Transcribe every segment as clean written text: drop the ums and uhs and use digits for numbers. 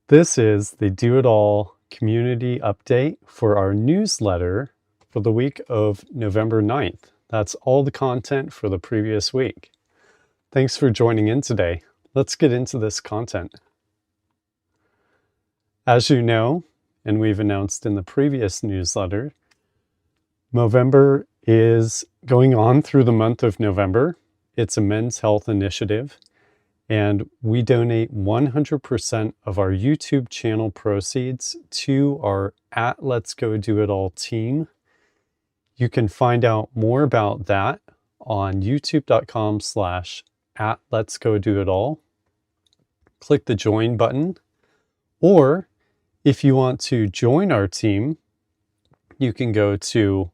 This is the Do It All community update for our newsletter for the week of November 9th. That's all the content for the previous week. Thanks for joining in today. Let's get into this content. As you know, and we've announced in the previous newsletter, Movember is going on through the month of November. It's a men's health initiative, and we donate 100% of our YouTube channel proceeds to our Let's Go Do It All team. You can find out more about that on youtube.com/@letsgodoitall. Click the join button, or if you want to join our team, you can go to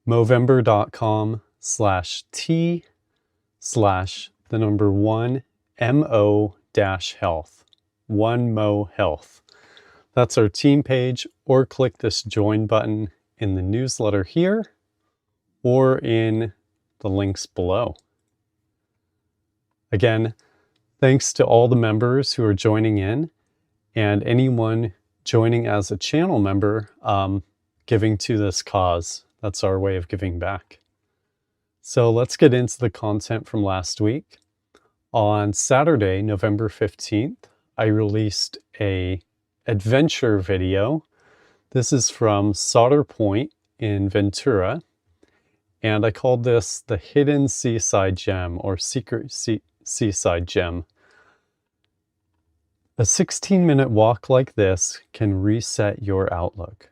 movember.com/T/1mo-health, 1mo health. That's our team page, or click this join button in the newsletter here or in the links below. Again, thanks to all the members who are joining in and anyone joining as a channel member, giving to this cause. That's our way of giving back. So let's get into the content from last week. On Saturday, November 15th, I released an adventure video. This is from Solder Point in Ventura, and I called this the Hidden Seaside Gem, or Secret Seaside Gem. A 16-minute walk like this can reset your outlook.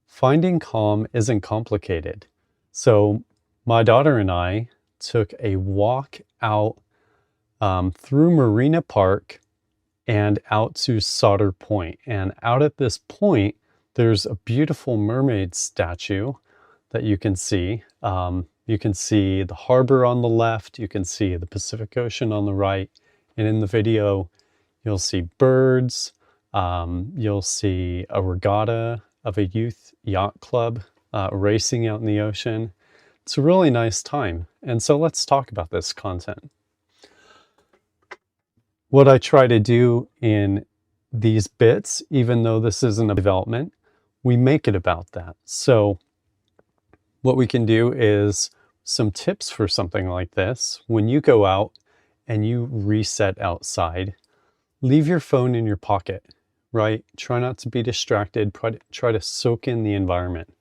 Finding calm isn't complicated. So my daughter and I took a walk out through Marina Park and out to Solder Point. And out at this point, there's a beautiful mermaid statue that you can see. You can see the harbor on the left, you can see the Pacific Ocean on the right, and in the video, you'll see birds, you'll see a regatta of a youth yacht club racing out in the ocean. It's a really nice time. And so let's talk about this content. What I try to do in these bits, even though this isn't a development, we make it about that. So what we can do is some tips for something like this. When you go out and you reset outside, leave your phone in your pocket, right? Try not to be distracted. Try to soak in the environment.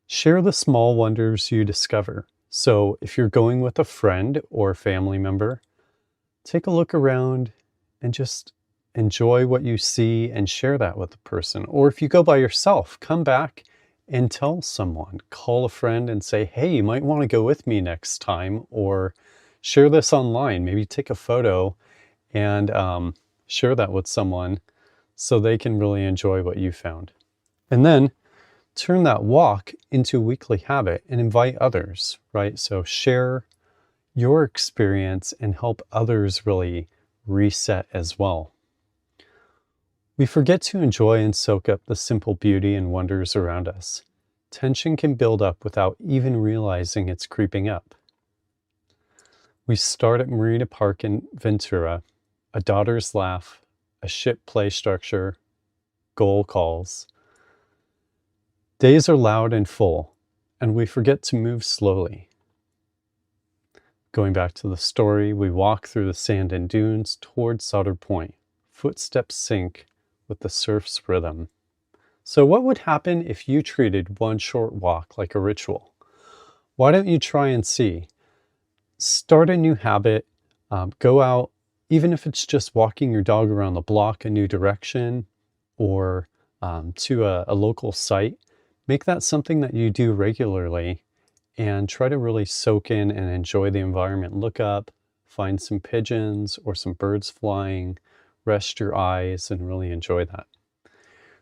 Share the small wonders you discover. So if you're going with a friend or a family member, take a look around and just enjoy what you see and share that with the person. Or if you go by yourself, come back and tell someone. Call a friend and say, hey, you might want to go with me next time, or share this online. Maybe take a photo and share that with someone so they can really enjoy what you found. And then turn that walk into a weekly habit and invite others, right? So share your experience and help others really reset as well. We forget to enjoy and soak up the simple beauty and wonders around us. Tension can build up without even realizing it's creeping up. We start at Marina Park in Ventura, a daughter's laugh, a ship play structure, goal calls. Days are loud and full, and we forget to move slowly. Going back to the story, we walk through the sand and dunes towards Solder Point. Footsteps sync with the surf's rhythm. So what would happen if you treated one short walk like a ritual? Why don't you try and see? Start a new habit, go out, even if it's just walking your dog around the block a new direction, or to a local site. Make that something that you do regularly and try to really soak in and enjoy the environment. Look up, find some pigeons or some birds flying, rest your eyes and really enjoy that.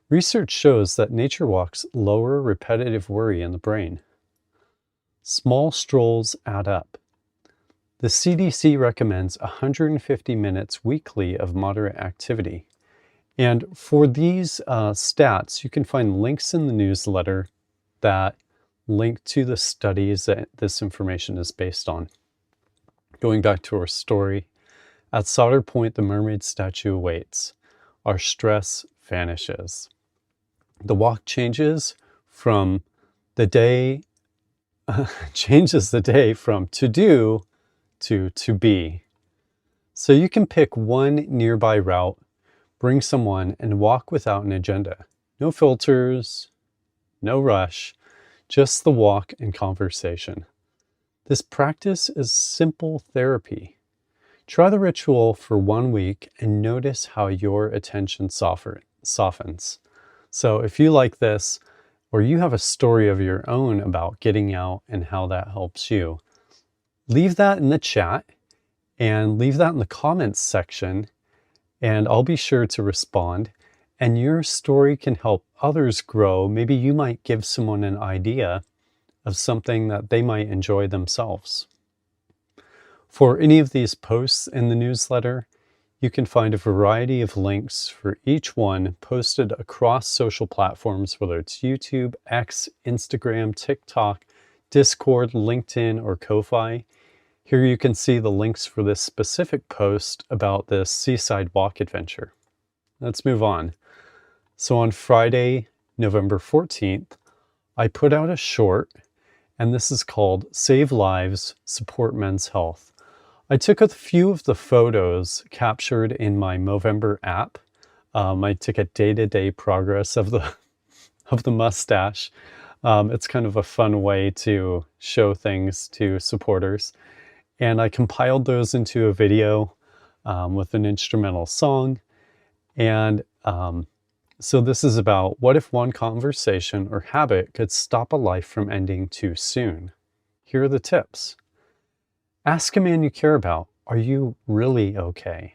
Research shows that nature walks lower repetitive worry in the brain. Small strolls add up. The CDC recommends 150 minutes weekly of moderate activity. And for these stats, you can find links in the newsletter that link to the studies that this information is based on. Going back to our story, at Solder Point, the mermaid statue awaits. our stress vanishes. The walk changes from the day, changes the day from to do to be. So you can pick one nearby route, bring someone, and walk without an agenda. No filters, no rush, just the walk and conversation. This practice is simple therapy. Try the ritual for 1 week and notice how your attention softens. So if you like this, or you have a story of your own about getting out and how that helps you, leave that in the chat and leave that in the comments section, and I'll be sure to respond. And your story can help others grow. Maybe you might give someone an idea of something that they might enjoy themselves. For any of these posts in the newsletter, you can find a variety of links for each one posted across social platforms, whether it's YouTube, X, Instagram, TikTok, Discord, LinkedIn, or Ko-Fi. Here you can see the links for this specific post about this seaside walk adventure. Let's move on. So on Friday, November 14th, I put out a short, and this is called Save Lives, Support Men's Health. I took a few of the photos captured in my Movember app. I took a day-to-day progress of the mustache. It's kind of a fun way to show things to supporters. And I compiled those into a video with an instrumental song. And so this is about, what if one conversation or habit could stop a life from ending too soon? Here are the tips. Ask a man you care about, are you really okay?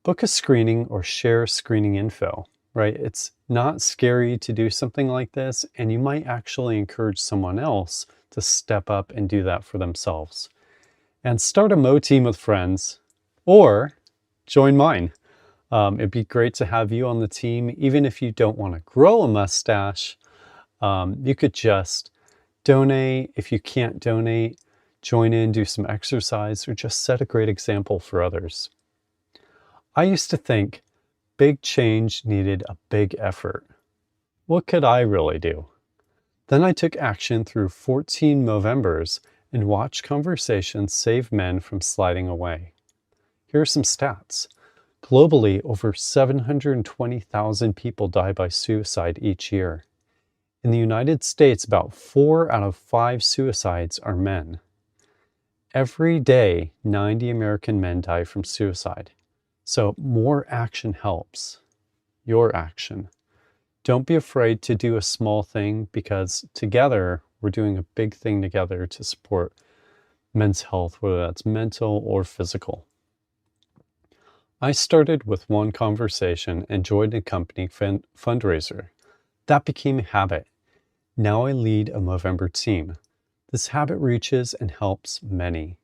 Book a screening or share screening info, right? It's not scary to do something like this, and you might actually encourage someone else to step up and do that for themselves. And start a Mo team with friends, or join mine. It'd be great to have you on the team. Even if you don't want to grow a mustache, you could just donate. If you can't donate, join in, do some exercise, or just set a great example for others. I used to think big change needed a big effort. What could I really do? Then I took action through 14 Movembers and watched conversations save men from sliding away. Here are some stats. Globally, over 720,000 people die by suicide each year. In the United States, about 4 out of 5 suicides are men. Every day, 90 American men die from suicide. So more action helps. Your action. Don't be afraid to do a small thing, because together we're doing a big thing together to support men's health, whether that's mental or physical. I started with one conversation and joined a company fundraiser. That became a habit. Now I lead a Movember team. This habit reaches and helps many.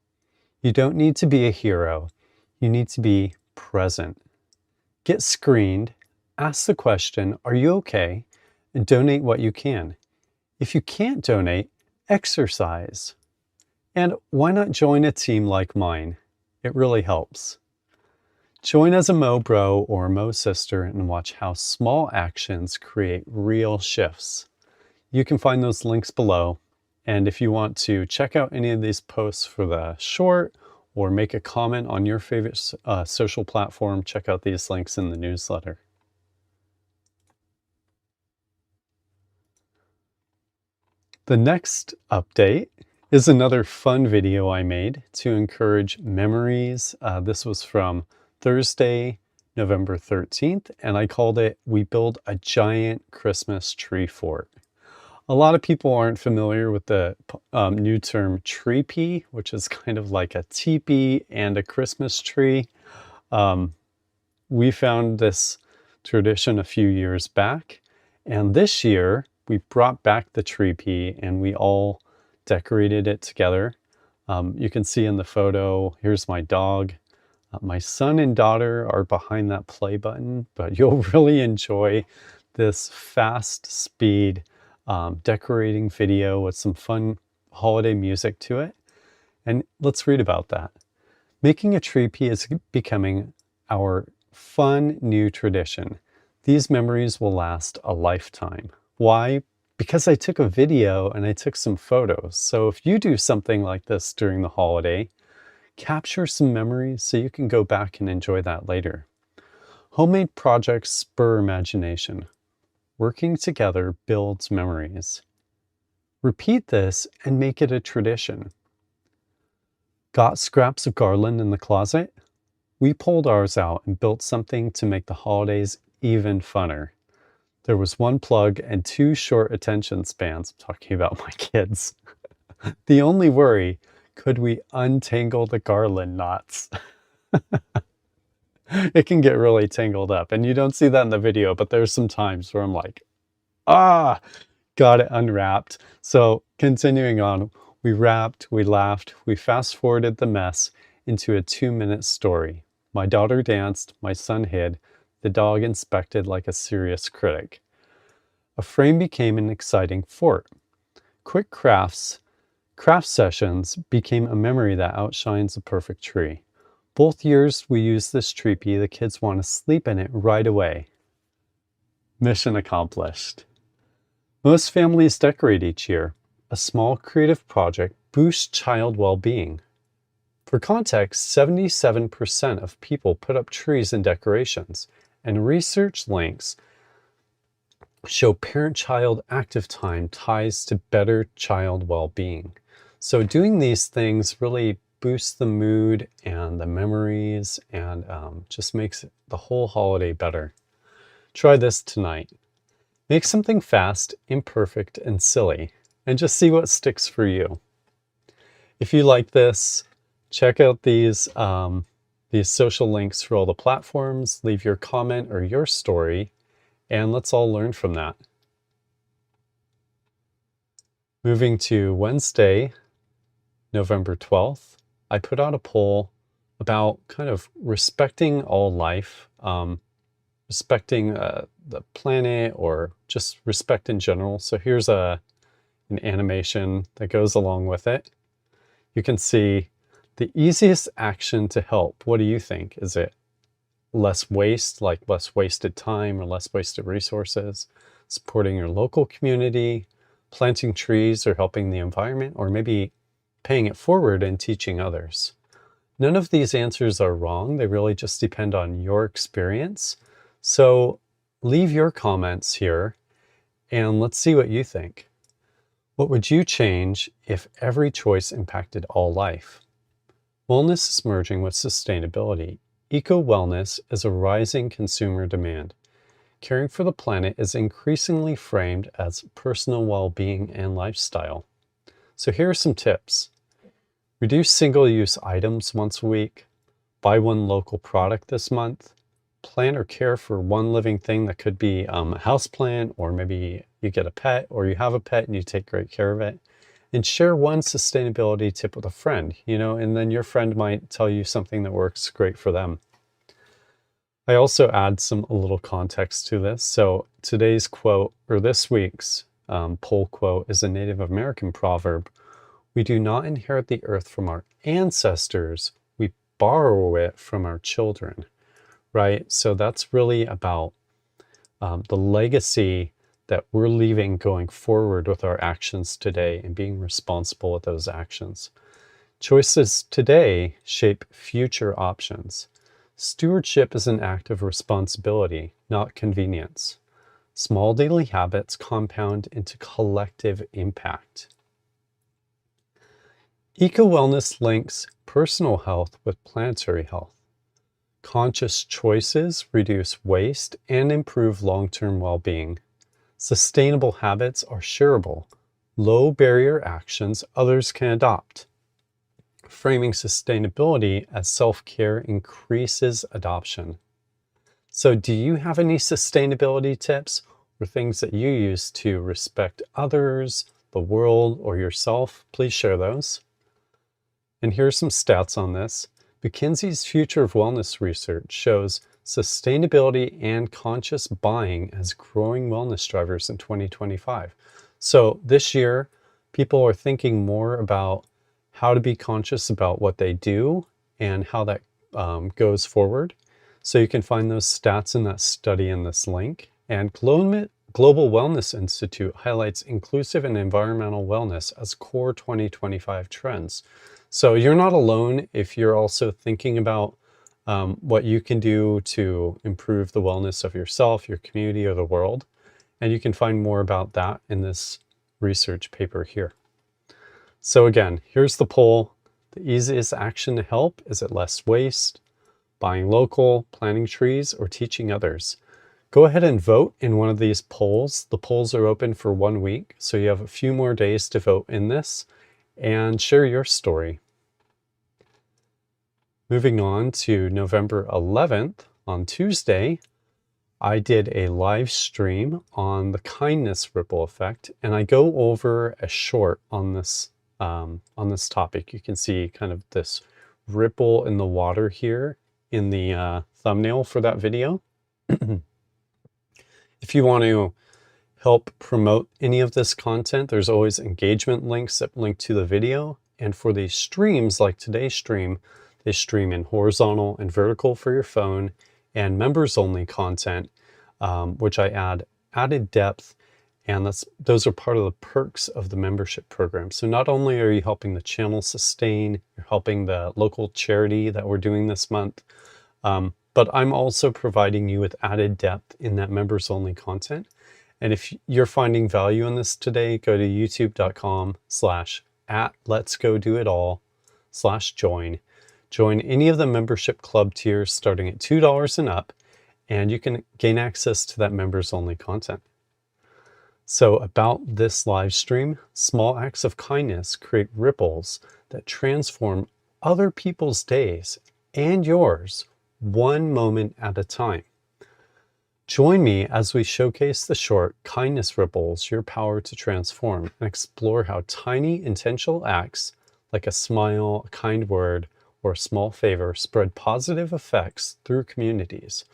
You don't need to be a hero. You need to be present. Get screened, ask the question, are you okay? And donate what you can. If you can't donate, exercise. And why not join a team like mine? It really helps. Join as a Mo Bro or a Mo Sister and watch how small actions create real shifts. You can find those links below. And if you want to check out any of these posts for the short or make a comment on your favorite social platform, check out these links in the newsletter. The next update is another fun video I made to encourage memories. This was from Thursday, November 13th, and I called it, We Build a Giant Christmas Tree Fort. A lot of people aren't familiar with the new term treepee, which is kind of like a teepee and a Christmas tree. We found this tradition a few years back, and this year we brought back the treepee and we all decorated it together. You can see in the photo, here's my dog. My son and daughter are behind that play button, but you'll really enjoy this fast speed decorating video with some fun holiday music to it. And let's read about that. Making a treepee is becoming our fun new tradition. These memories will last a lifetime. Why? Because I took a video and I took some photos. So if you do something like this during the holiday, capture some memories so you can go back and enjoy that later. Homemade projects spur imagination. Working together builds memories. Repeat this and make it a tradition. Got scraps of garland in the closet? We pulled ours out and built something to make the holidays even funner. There was one plug and 2 short attention spans. I'm talking about my kids. The only worry, could we untangle the garland knots? It can get really tangled up, and you don't see that in the video, but there's some times where I'm like, got it unwrapped. So continuing on, we wrapped, we laughed, we fast forwarded the mess into a 2-minute story. My daughter danced, my son hid, the dog inspected like a serious critic. A frame became an exciting fort. Quick craft sessions became a memory that outshines a perfect tree. Both years we used this tree, the kids want to sleep in it right away. Mission accomplished. Most families decorate each year. A small creative project boosts child well-being. For context, 77% of people put up trees and decorations, and research links show parent-child active time ties to better child well-being. So doing these things really boosts the mood and the memories and just makes the whole holiday better. Try this tonight. Make something fast, imperfect, and silly, and just see what sticks for you. If you like this, check out these social links for all the platforms, leave your comment or your story, and let's all learn from that. Moving to Wednesday, November 12th, I put out a poll about kind of respecting all life, respecting the planet, or just respect in general. So here's an animation that goes along with it. You can see the easiest action to help. What do you think? Is it less waste, like less wasted time or less wasted resources, supporting your local community, planting trees or helping the environment, or maybe paying it forward and teaching others? None of these answers are wrong. They really just depend on your experience. So leave your comments here and let's see what you think. What would you change if every choice impacted all life? Wellness is merging with sustainability. Eco-wellness is a rising consumer demand. Caring for the planet is increasingly framed as personal well-being and lifestyle. So here are some tips. Reduce single-use items once a week. Buy one local product this month. Plant or care for one living thing. That could be a houseplant, or maybe you get a pet, or you have a pet and you take great care of it. And share one sustainability tip with a friend, and then your friend might tell you something that works great for them. I also add a little context to this. So today's quote, or this week's poll quote, is a Native American proverb. We do not inherit the earth from our ancestors, we borrow it from our children, right? So that's really about the legacy that we're leaving going forward with our actions today and being responsible with those actions. Choices today shape future options. Stewardship is an act of responsibility, not convenience. Small daily habits compound into collective impact. Eco-wellness links personal health with planetary health. Conscious choices reduce waste and improve long-term well-being. Sustainable habits are shareable. Low-barrier actions others can adopt. Framing sustainability as self-care increases adoption. So do you have any sustainability tips or things that you use to respect others, the world, or yourself? Please share those. And here are some stats on this. McKinsey's Future of Wellness research shows sustainability and conscious buying as growing wellness drivers in 2025. So this year, people are thinking more about how to be conscious about what they do and how that goes forward. So you can find those stats in that study in this link. And Global Wellness Institute highlights inclusive and environmental wellness as core 2025 trends. So you're not alone if you're also thinking about what you can do to improve the wellness of yourself, your community, or the world. And you can find more about that in this research paper here. So again, here's the poll. The easiest action to help is it less waste, buying local, planting trees, or teaching others. Go ahead and vote in one of these polls. The polls are open for 1 week, so you have a few more days to vote in this and share your story. Moving on to November 11th, on Tuesday, I did a live stream on the kindness ripple effect, and I go over a short on this topic. You can see kind of this ripple in the water here in the thumbnail for that video. If you want to help promote any of this content, there's always engagement links that link to the video. And for these streams, like today's stream, they stream in horizontal and vertical for your phone, and members only content, which I add added depth, and those are part of the perks of the membership program. So not only are you helping the channel sustain, you're helping the local charity that we're doing this month, but I'm also providing you with added depth in that members only content. And if you're finding value in this today, go to youtube.com/@letsgodoitall/join. Join any of the membership club tiers starting at $2 and up, and you can gain access to that members only content. So about this live stream, small acts of kindness create ripples that transform other people's days and yours, one moment at a time. Join me as we showcase the short Kindness Ripples, Your Power to Transform, and explore how tiny intentional acts like a smile, a kind word, or a small favor spread positive effects through communities.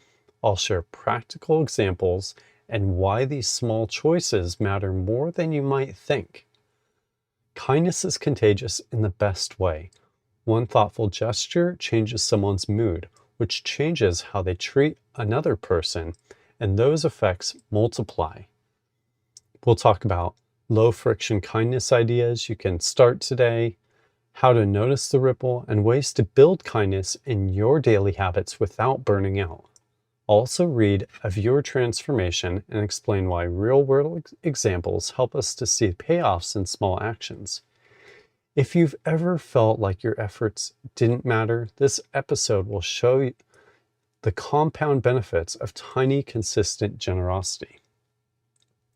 I'll share practical examples and why these small choices matter more than you might think. Kindness is contagious in the best way. One thoughtful gesture changes someone's mood, which changes how they treat another person, and those effects multiply. We'll talk about low friction kindness ideas you can start today, how to notice the ripple, and ways to build kindness in your daily habits without burning out. Also read of your transformation and explain why real-world examples help us to see payoffs in small actions. If you've ever felt like your efforts didn't matter, this episode will show you the compound benefits of tiny, consistent generosity.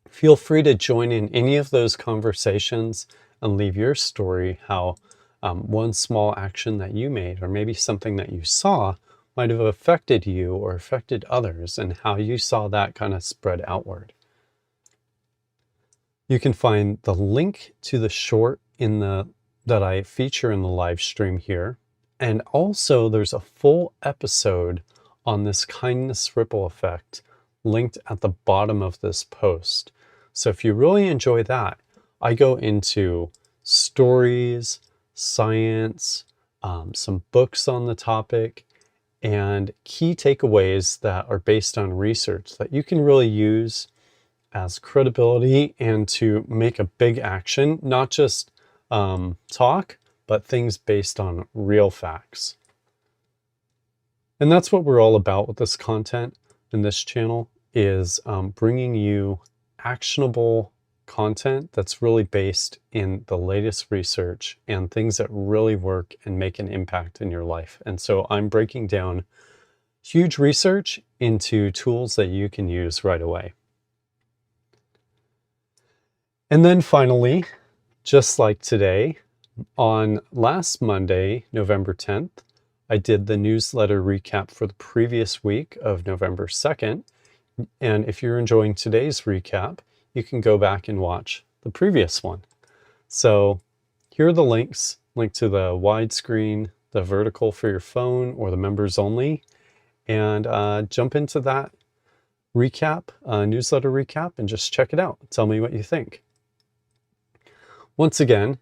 Feel free to join in any of those conversations and leave your story how one small action that you made, or maybe something that you saw, might have affected you or affected others, and how you saw that kind of spread outward. You can find the link to the short that I feature in the live stream here. And also there's a full episode on this kindness ripple effect linked at the bottom of this post. So if you really enjoy that, I go into stories, science, some books on the topic, and key takeaways that are based on research that you can really use as credibility and to make a big action, not just talk, but things based on real facts. And that's what we're all about with this content in this channel, is bringing you actionable content that's really based in the latest research and things that really work and make an impact in your life. And so I'm breaking down huge research into tools that you can use right away. And then finally, just like today, on last Monday, November 10th, I did the newsletter recap for the previous week of November 2nd. And if you're enjoying today's recap, you can go back and watch the previous one. So here are the links, link to the widescreen, the vertical for your phone, or the members only, and jump into that recap, newsletter recap, and just check it out. Tell me what you think. Once again,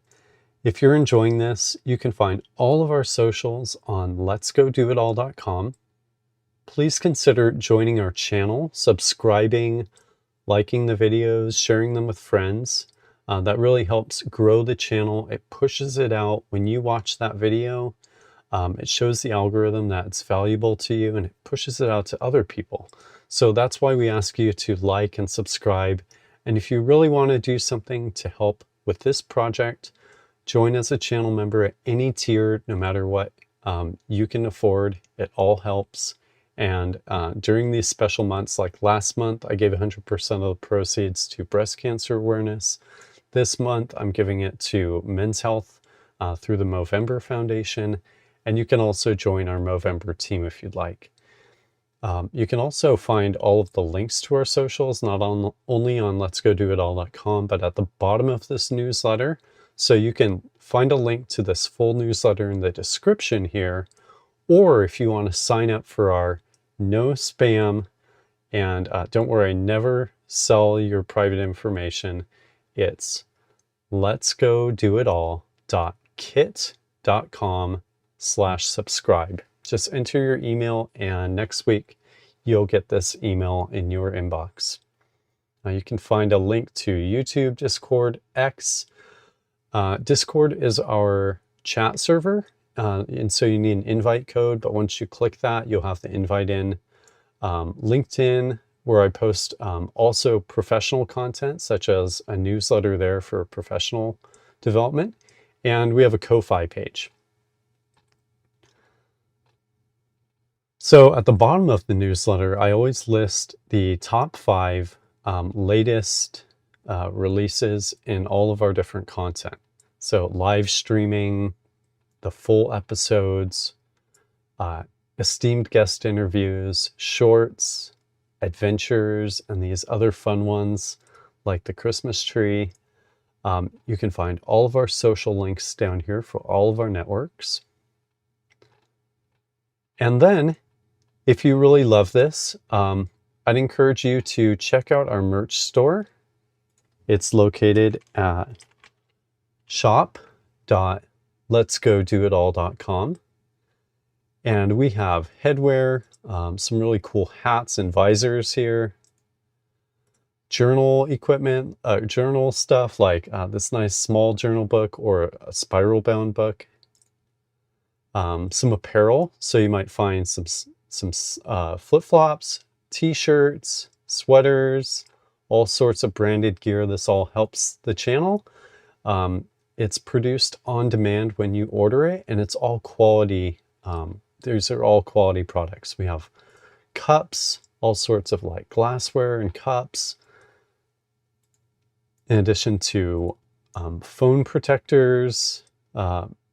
if you're enjoying this, you can find all of our socials on letsgodoitall.com. please consider joining our channel, subscribing, liking the videos, sharing them with friends. That really helps grow the channel. It pushes it out. When you watch that video, it shows the algorithm that it's valuable to you, and it pushes it out to other people. So that's why we ask you to like and subscribe. And if you really want to do something to help with this project, join as a channel member at any tier, no matter what you can afford. It all helps. And during these special months, like last month, I gave 100% of the proceeds to breast cancer awareness. This month, I'm giving it to men's health through the Movember Foundation. And you can also join our Movember team if you'd like. You can also find all of the links to our socials, not only on letsgodoitall.com, but at the bottom of this newsletter. So you can find a link to this full newsletter in the description here. Or if you want to sign up for our no spam, and don't worry, I never sell your private information. It's letsgodoitall.kit.com/subscribe. Just enter your email, and next week you'll get this email in your inbox. You can find a link to YouTube, Discord, X. Discord is our chat server, and so you need an invite code, but once you click that, you'll have the invite in. LinkedIn, where I post also professional content, such as a newsletter there for professional development. And we have a Ko-Fi page. So at the bottom of the newsletter, I always list the top 5 latest releases in all of our different content. So live streaming, the full episodes, esteemed guest interviews, shorts, adventures, and these other fun ones like the Christmas tree. You can find all of our social links down here for all of our networks. And then, if you really love this, I'd encourage you to check out our merch store. It's located at shop.letsgodoitall.com. And we have headwear, some really cool hats and visors here, journal equipment, journal stuff like this nice small journal book or a spiral bound book, some apparel. So you might find some flip-flops, t-shirts, sweaters, all sorts of branded gear. This all helps the channel. It's produced on demand when you order it, and it's all quality. These are all quality products. We have cups, all sorts of like glassware and cups, in addition to phone protectors,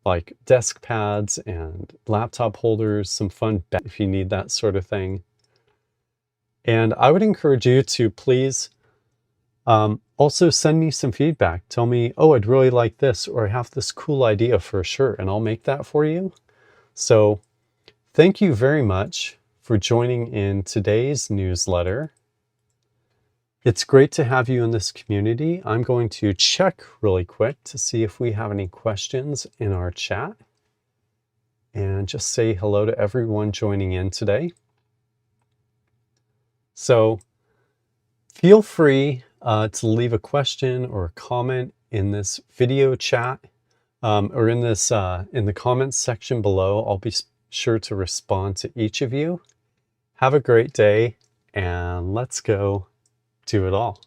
like desk pads and laptop holders, some fun if you need that sort of thing. And I would encourage you to please also send me some feedback. Tell me, oh, I'd really like this, or I have this cool idea for a shirt, and I'll make that for you. So thank you very much for joining in today's newsletter. It's great to have you in this community. I'm going to check really quick to see if we have any questions in our chat, and just say hello to everyone joining in today. So feel free to leave a question or a comment in this video chat, or in this in the comments section below. I'll be sure to respond to each of you. Have a great day, and let's go do it all.